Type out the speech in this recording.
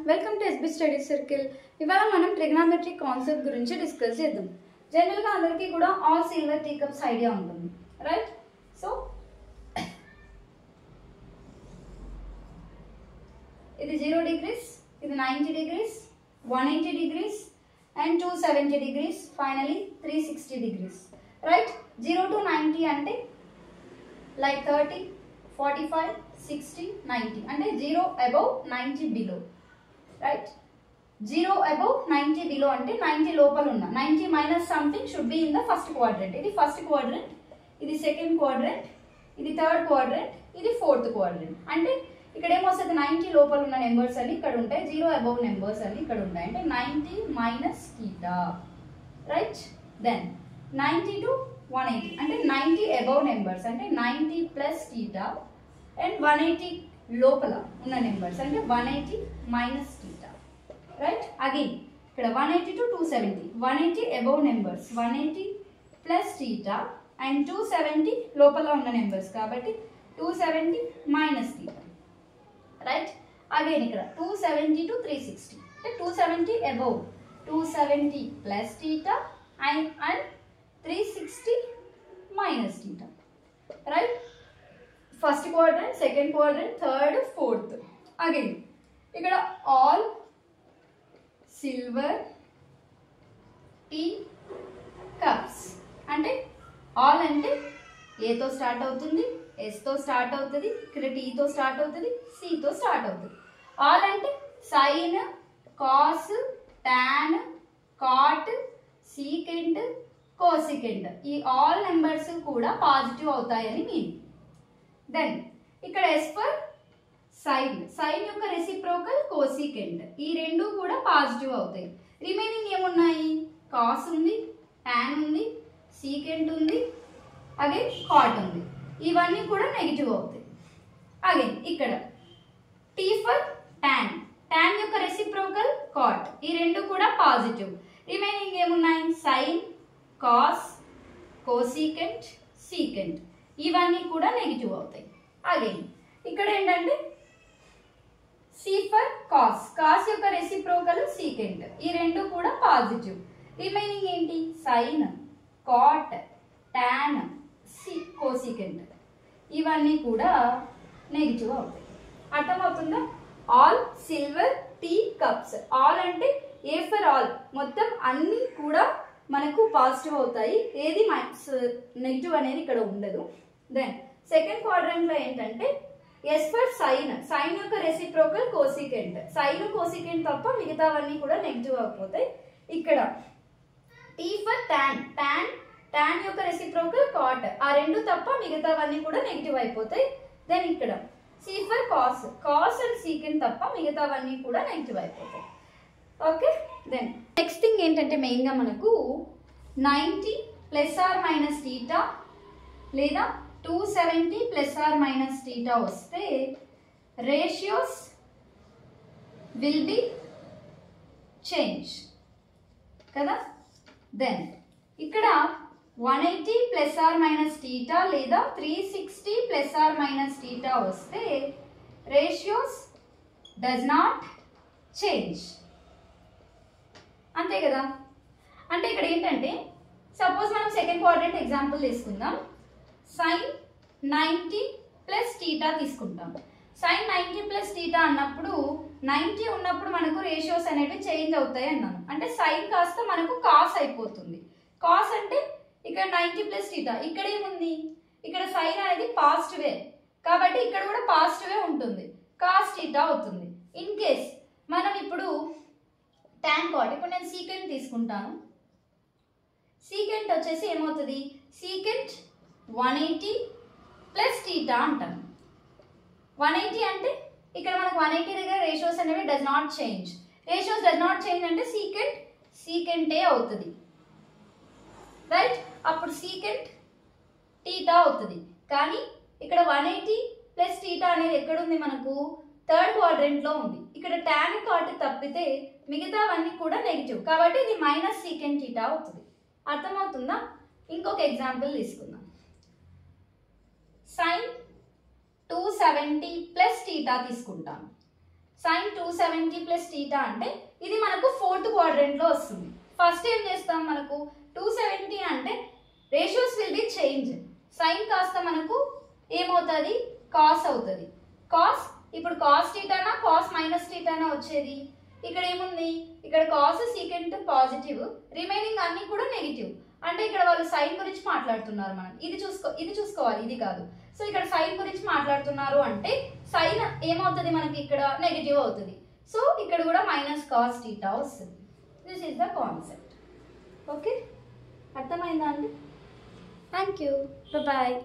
Welcome to SB study circle. ఇవాళ మనం trigonometry concept గురించి డిస్కస్ చేద్దాం. జనరల్గా అందరికీ కూడా all silver tea cups idea ఉంటుంది, రైట్? సో ఇది 0 degrees, ఇది 90 degrees, 180 degrees and 270 degrees, finally 360 degrees, right? 0 to 90 అంటే like 30, 45, 60, 90 అంటే 0 above 90 below, right? 0 above 90 below అంటే 90 లోపల ఉన్న 90 minus something should be in the first quadrant. ఇది first quadrant, ఇది second quadrant, ఇది third quadrant, ఇది fourth quadrant. అంటే ఇక్కడ ఏమొస్తుంది, 90 లోపల ఉన్న నెంబర్స్ అన్ని ఇక్కడ ఉంటాయి, 0 above నెంబర్స్ అన్ని ఇక్కడ ఉంటాయి. అంటే 90 minus theta, right? Then 90 to 180 అంటే 90 above నెంబర్స్ అంటే 90 plus theta and 180 లోపల ఉన్న నెంబర్స్ అంటే 180 minus theta, right? అగైన్ ఇక్కడ 180 to 270, 180 above numbers 180 plus theta and 270 లోపల ఉన్న నెంబర్స్ కాబట్టి 270 minus theta, right? అగైన్ ఇక్కడ 270 to 360 అంటే 270 above, 270 plus theta and 360 minus theta, right? First quadrant, second quadrant, third, fourth. Again ఇక్కడ all silver tea cups అంటే all అంటే ఏతో start అవుతుంది, ఎస్తో స్టార్ట్ అవుతుంది, ఇక్కడ టీతో స్టార్ట్ అవుతుంది, సితో స్టార్ట్ అవుతుంది. ఆల్ అంటే sine, cos, tan, cot, secant, cosecant, ఈ ఆల్ నెంబర్స్ కూడా పాజిటివ్ అవుతాయని మీనింగ్. దెన్ ఇక్కడ ఎస్ ఫర్ సైన్, సైన్ యొక్క రెసిప్రోకల్ కోసికెంట్, ఈ రెండు కూడా పాజిటివ్ అవుతాయి. రిమైనింగ్ ఏమున్నాయి, కాస్ ఉంది, టాన్ ఉంది, సీకెంట్ ఉంది, అగైన్ కాట్ ఉంది, ఇవన్నీ కూడా నెగిటివ్ అవుతాయి. అగైన్ ఇక్కడ టీ ఫర్ టాన్, టాన్ యొక్క రెసిప్రోకల్ కాట్, ఈ రెండు కూడా పాజిటివ్. రిమైనింగ్ ఏమున్నాయి, సైన్, కాస్, కోసికెంట్, సీకెంట్, ఇవన్నీ కూడా నెగిటివ్ అవుతాయి. అగైన్ ఇక్కడ ఏంటంటే సి ఫర్ కాస్, కాస్ యొక్క రెసిప్రోకల్ సీకెంట్, ఈ రెండు కూడా పాజిటివ్. రిమైనింగ్ ఏంటి, సైన్, కాట్, టాన్, కోసికెంట్, ఇవన్నీ కూడా నెగిటివ్ అవుతాయి. అర్థమవుతుందా? All silver tea cups, all అంటే ఏ ఫర్ ఆల్, మొత్తం అన్ని కూడా మనకు పాజిటివ్ అవుతాయి, ఏది నెగిటివ్ అనేది ఇక్కడ ఉండదు. దెన్ సెకండ్ క్వాడ్రంట్ లో ఏంటంటే ఎస్ ఫర్ సైన్, సైన్ యొక్క రెసిప్రోకల్ కోసికెంట్, సైన్ కోసికెంట్ తప్ప మిగతావన్నీ కూడా నెగిటివ్ అయిపోతాయి. ఇక్కడ T for tan, tan, tan యొక్క రెసిప్రోకల్ కాట్, ఆ రెండు తప్ప మిగతావన్నీ కూడా నెగిటివ్ అయిపోతాయి. దెన్ ఇక్కడ C for cos, cos and secant తప్ప మిగతావన్నీ కూడా నెగిటివ్ అయిపోతాయి. ఓకే, దెన్ నెక్స్ట్ థింగ్ ఏంటంటే మెయిన్గా మనకు 90 ప్లస్ ఆర్ మైనస్ టీటా లేదా 270 ప్లస్ ఆర్ మైనస్ టీటా వస్తే రేషియోస్ విల్ బి చేంజ్ కదా. దెన్ ఇక్కడ 180 ప్లస్ ఆర్ మైనస్ టీటా లేదా 360 ప్లస్ ఆర్ మైనస్ టీటా వస్తే రేషియోస్ డస్ నాట్ చేంజ్, అంతే కదా. అంటే ఇక్కడ ఏంటంటే సపోజ్ మనం సెకండ్ క్వాడ్రంట్ ఎగ్జాంపుల్ తీసుకుందాం. సైన్ 90 ప్లస్ టీటా తీసుకుంటాం. సైన్ 90 ప్లస్ టీటా అన్నప్పుడు 90 ఉన్నప్పుడు మనకు రేషియోస్ అనేవి చేంజ్ అవుతాయి అన్నాను. అంటే సైన్ కాస్త మనకు కాస్ అయిపోతుంది. కాస్ అంటే ఇక్కడ 90 ప్లస్ టీటా, ఇక్కడ ఏముంది, ఇక్కడ సైన్ అనేది పాజిటివే కాబట్టి ఇక్కడ కూడా పాజిటివే ఉంటుంది, కాస్ టీటా అవుతుంది. ఇన్ కేస్ మనం ఇప్పుడు టాన్ కాట్, ఇప్పుడు నేను సీకెంట్ తీసుకుంటాను. సీకెంట్ వచ్చేసి ఏమవుతుంది, సీకెంట్ 180 ప్లస్ టీటా అంటాను. 180 అంటే ఇక్కడ మనకు 180 దగ్గర రేషియోస్ అనేవి does not change. Ratios does not change అంటే సీకెంట్ సీకెంటే అవుతుంది, రైట్? అప్పుడు సీకెంట్ టీటా అవుతుంది. కానీ ఇక్కడ 180 ప్లస్ టీటా అనేది ఎక్కడుంది, మనకు థర్డ్ క్వాడ్రంట్ లో ఉంది. ఇక్కడ టాన్ కాట్ తప్పితే మిగతావన్నీ కూడా నెగిటివ్ కాబట్టి ఇది మైనస్ సీకెంట్ టీటా అవుతుంది. అర్థమవుతుందా? ఇంకొక ఎగ్జాంపుల్ తీసుకుందాం. సైన్ 270 ప్లస్ టీటా తీసుకుంటాం. sin 270 ప్లస్ టీటా అంటే ఇది మనకు ఫోర్త్ క్వాడ్రంట్లో వస్తుంది. ఫస్ట్ ఏం చేస్తాం, మనకు 270 అంటే ratios will be change. Sine కాస్త మనకు ఏమవుతుంది, కాస్ అవుతుంది. కాస్ ఇప్పుడు కాస్ టీటానా కాస్ మైనస్ టీటానా వచ్చేది. ఇక్కడ ఏముంది, ఇక్కడ కాస్ సీకెంట్ పాజిటివ్, రిమైనింగ్ అన్ని కూడా నెగిటివ్. అంటే ఇక్కడ వాళ్ళు సైన్ గురించి మాట్లాడుతున్నారు. మనం ఇది చూసుకోవాలి, ఇది కాదు. సో ఇక్కడ సైన్ గురించి మాట్లాడుతున్నారు అంటే సైన్ ఏమవుతుంది మనకి ఇక్కడ నెగిటివ్ అవుతుంది. సో ఇక్కడ కూడా మైనస్ కాస్ టీటా వస్తుంది. This is the concept. Okay, అర్థమైందా అండి? Thank you, bye.